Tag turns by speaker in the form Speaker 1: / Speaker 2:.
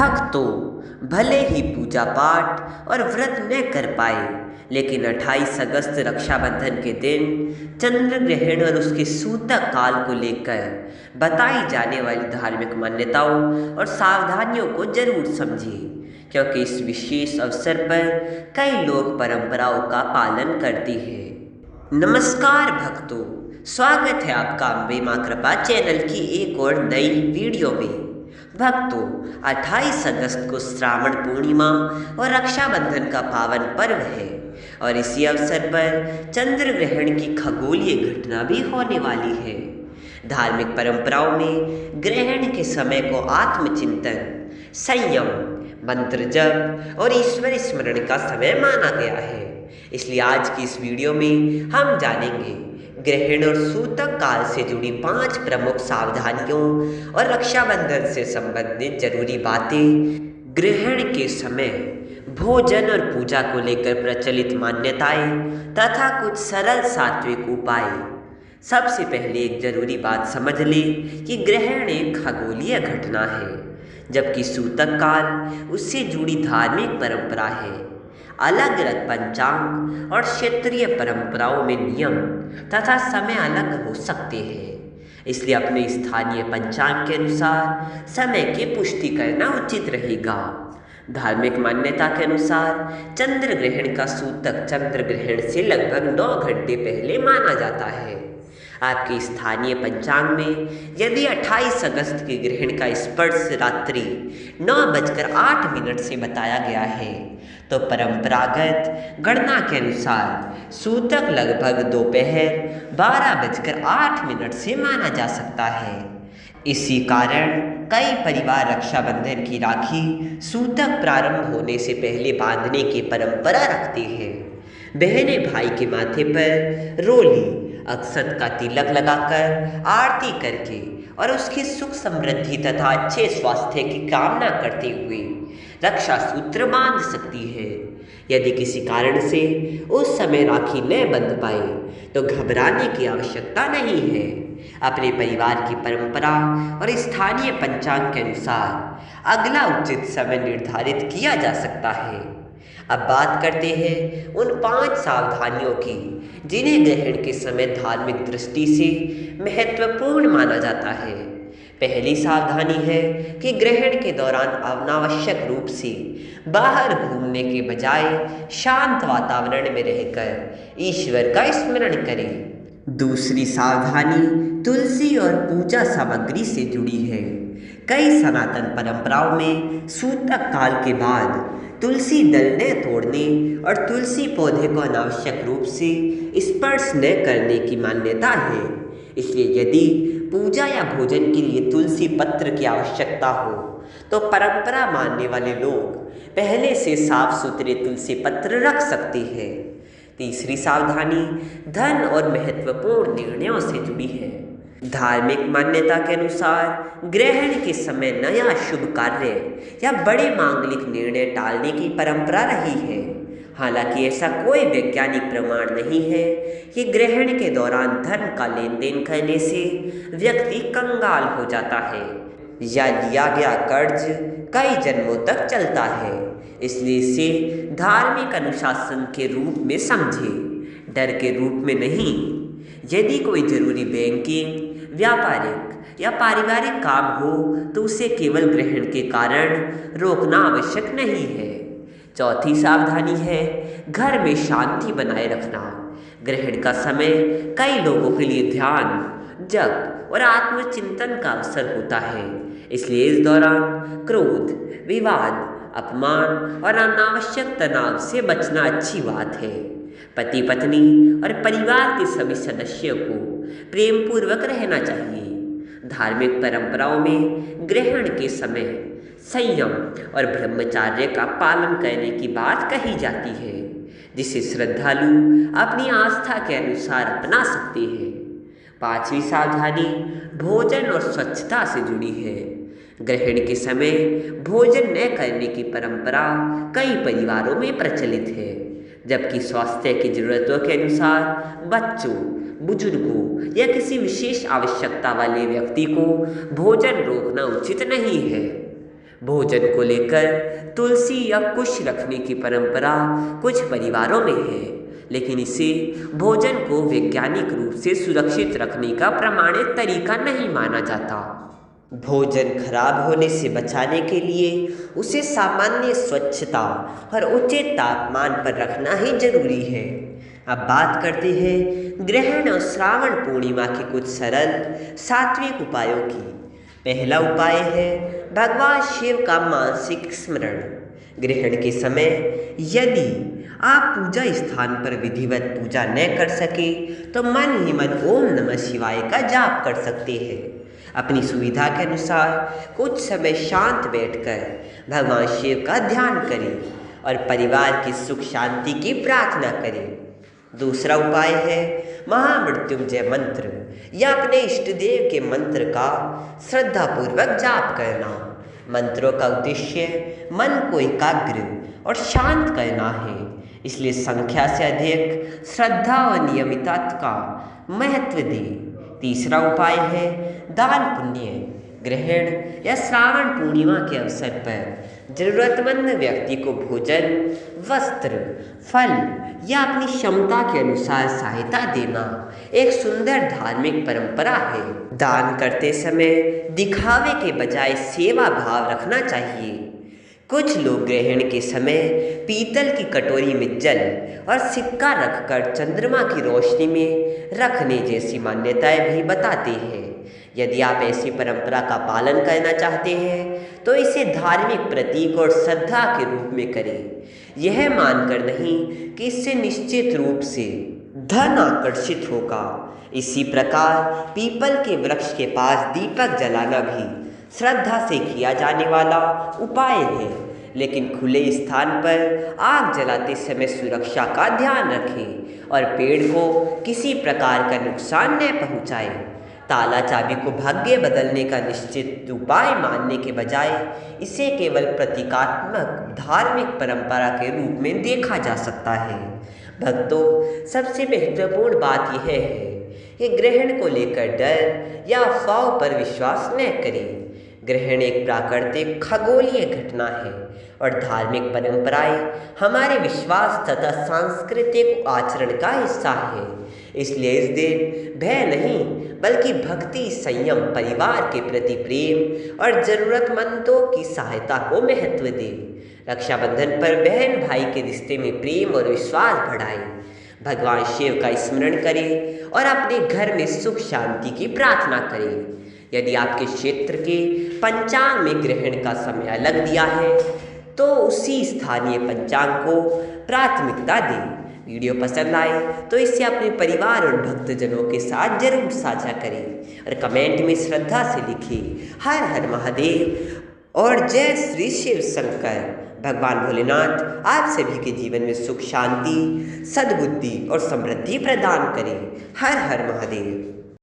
Speaker 1: भक्तों, भले ही पूजा पाठ और व्रत न कर पाए, लेकिन 28 अगस्त रक्षाबंधन के दिन चंद्र ग्रहण और उसके सूतक काल को लेकर बताई जाने वाली धार्मिक मान्यताओं और सावधानियों को जरूर समझिए, क्योंकि इस विशेष अवसर पर कई लोग परंपराओं का पालन करते हैं। नमस्कार भक्तों, स्वागत है आपका अम्बे मां कृपा चैनल की एक और नई वीडियो में। भक्तों, 28 अगस्त को श्रावण पूर्णिमा और रक्षाबंधन का पावन पर्व है और इसी अवसर पर चंद्र ग्रहण की खगोलीय घटना भी होने वाली है। धार्मिक परंपराओं में ग्रहण के समय को आत्मचिंतन, संयम, मंत्र जप और ईश्वर स्मरण का समय माना गया है। इसलिए आज की इस वीडियो में हम जानेंगे ग्रहण और सूतक काल से जुड़ी 5 प्रमुख सावधानियों और रक्षाबंधन से संबंधित जरूरी बातें, ग्रहण के समय भोजन और पूजा को लेकर प्रचलित मान्यताएं तथा कुछ सरल सात्विक उपाय। सबसे पहले एक जरूरी बात समझ लें कि ग्रहण एक खगोलीय घटना है, जबकि सूतक काल उससे जुड़ी धार्मिक परंपरा है। अलग अलग पंचांग और क्षेत्रीय परंपराओं में नियम तथा समय अलग हो सकते हैं, इसलिए अपने स्थानीय पंचांग के अनुसार समय की पुष्टि करना उचित रहेगा। धार्मिक मान्यता के अनुसार चंद्र ग्रहण का सूतक चंद्र ग्रहण से लगभग 9 घंटे पहले माना जाता है। आपके स्थानीय पंचांग में यदि 28 अगस्त के ग्रहण का स्पर्श रात्रि 9:08 से बताया गया है, तो परंपरागत गणना के अनुसार सूतक लगभग दोपहर 12:08 से माना जा सकता है। इसी कारण कई परिवार रक्षाबंधन की राखी सूतक प्रारंभ होने से पहले बांधने की परंपरा रखती हैं। बहनें भाई के माथे पर रोली, अक्षत का तिलक लगाकर आरती करके और उसकी सुख समृद्धि तथा अच्छे स्वास्थ्य की कामना करते हुए रक्षा सूत्र बांध सकती है। यदि किसी कारण से उस समय राखी न बंध पाए तो घबराने की आवश्यकता नहीं है। अपने परिवार की परंपरा और स्थानीय पंचांग के अनुसार अगला उचित समय निर्धारित किया जा सकता है। अब बात करते हैं उन 5 सावधानियों की जिन्हें ग्रहण के समय धार्मिक दृष्टि से महत्वपूर्ण माना जाता है। पहली सावधानी है कि ग्रहण के दौरान अनावश्यक रूप से बाहर घूमने के बजाय शांत वातावरण में रहकर ईश्वर का स्मरण करें। दूसरी सावधानी तुलसी और पूजा सामग्री से जुड़ी है। कई सनातन परंपराओं में सूतक काल के बाद तुलसी दल न तोड़ने और तुलसी पौधे को अनावश्यक रूप से स्पर्श न करने की मान्यता है। इसलिए यदि पूजा या भोजन के लिए तुलसी पत्र की आवश्यकता हो तो परंपरा मानने वाले लोग पहले से साफ सुथरे तुलसी पत्र रख सकते हैं। तीसरी सावधानी धन और महत्वपूर्ण निर्णयों से जुड़ी है। धार्मिक मान्यता के अनुसार ग्रहण के समय नया शुभ कार्य या बड़े मांगलिक निर्णय टालने की परंपरा रही है। हालांकि ऐसा कोई वैज्ञानिक प्रमाण नहीं है कि ग्रहण के दौरान धन का लेन देन करने से व्यक्ति कंगाल हो जाता है या लिया गया कर्ज कई जन्मों तक चलता है। इसलिए इसे धार्मिक अनुशासन के रूप में समझे, डर के रूप में नहीं। यदि कोई जरूरी बैंकिंग, व्यापारिक या पारिवारिक काम हो तो उसे केवल ग्रहण के कारण रोकना आवश्यक नहीं है। चौथी सावधानी है घर में शांति बनाए रखना। ग्रहण का समय कई लोगों के लिए ध्यान, जप और आत्मचिंतन का अवसर होता है। इसलिए इस दौरान क्रोध, विवाद, अपमान और अनावश्यक तनाव से बचना अच्छी बात है। पति पत्नी और परिवार के सभी सदस्यों को प्रेम पूर्वक रहना चाहिए। धार्मिक परंपराओं में ग्रहण के समय संयम और ब्रह्मचर्य का पालन करने की बात कही जाती है, जिसे श्रद्धालु अपनी आस्था के अनुसार अपना सकते हैं। 5वीं सावधानी भोजन और स्वच्छता से जुड़ी है। ग्रहण के समय भोजन न करने की परंपरा कई परिवारों में प्रचलित है, जबकि स्वास्थ्य की जरूरतों के अनुसार बच्चों, बुजुर्गों या किसी विशेष आवश्यकता वाले व्यक्ति को भोजन रोकना उचित नहीं है। भोजन को लेकर तुलसी या कुश रखने की परंपरा कुछ परिवारों में है, लेकिन इसे भोजन को वैज्ञानिक रूप से सुरक्षित रखने का प्रमाणित तरीका नहीं माना जाता। भोजन खराब होने से बचाने के लिए उसे सामान्य स्वच्छता और उचित तापमान पर रखना ही जरूरी है। अब बात करते हैं ग्रहण और श्रावण पूर्णिमा के कुछ सरल सात्विक उपायों की। पहला उपाय है भगवान शिव का मानसिक स्मरण। ग्रहण के समय यदि आप पूजा स्थान पर विधिवत पूजा न कर सके तो मन ही मन ओम नमः शिवाय का जाप कर सकते हैं। अपनी सुविधा के अनुसार कुछ समय शांत बैठकर भगवान शिव का ध्यान करें और परिवार की सुख शांति की प्रार्थना करें। दूसरा उपाय है महामृत्युंजय मंत्र या अपने इष्ट देव के मंत्र का श्रद्धापूर्वक जाप करना। मंत्रों का उद्देश्य मन को एकाग्र और शांत करना है, इसलिए संख्या से अधिक श्रद्धा और नियमितता का महत्व दें। तीसरा उपाय है दान पुण्य। ग्रहण या श्रावण पूर्णिमा के अवसर पर जरूरतमंद व्यक्ति को भोजन, वस्त्र, फल या अपनी क्षमता के अनुसार सहायता देना एक सुंदर धार्मिक परंपरा है। दान करते समय दिखावे के बजाय सेवा भाव रखना चाहिए। कुछ लोग ग्रहण के समय पीतल की कटोरी में जल और सिक्का रखकर चंद्रमा की रोशनी में रखने जैसी मान्यताएं भी बताते हैं। यदि आप ऐसी परंपरा का पालन करना चाहते हैं तो इसे धार्मिक प्रतीक और श्रद्धा के रूप में करें, यह मानकर नहीं कि इससे निश्चित रूप से धन आकर्षित होगा। इसी प्रकार पीपल के वृक्ष के पास दीपक जलाना भी श्रद्धा से किया जाने वाला उपाय है, लेकिन खुले स्थान पर आग जलाते समय सुरक्षा का ध्यान रखें और पेड़ को किसी प्रकार का नुकसान न पहुंचाएं। ताला चाबी को भाग्य बदलने का निश्चित उपाय मानने के बजाय इसे केवल प्रतीकात्मक धार्मिक परंपरा के रूप में देखा जा सकता है। भक्तों, सबसे महत्वपूर्ण बात यह है कि ग्रहण को लेकर डर या अफवाहों पर विश्वास न करें। ग्रहण एक प्राकृतिक खगोलीय घटना है और धार्मिक परंपराएं हमारे विश्वास तथा सांस्कृतिक आचरण का हिस्सा है। इसलिए इस दिन भय नहीं बल्कि भक्ति, संयम, परिवार के प्रति प्रेम और जरूरतमंदों की सहायता को महत्व दें। रक्षाबंधन पर बहन भाई के रिश्ते में प्रेम और विश्वास बढ़ाएं। भगवान शिव का स्मरण करें और अपने घर में सुख शांति की प्रार्थना करें। यदि आपके क्षेत्र के पंचांग में ग्रहण का समय अलग दिया है तो उसी स्थानीय पंचांग को प्राथमिकता दें। वीडियो पसंद आए तो इसे अपने परिवार और भक्तजनों के साथ जरूर साझा करें और कमेंट में श्रद्धा से लिखें हर हर महादेव और जय श्री शिव शंकर। भगवान भोलेनाथ आप सभी के जीवन में सुख शांति, सद्बुद्धि और समृद्धि प्रदान करें। हर हर महादेव।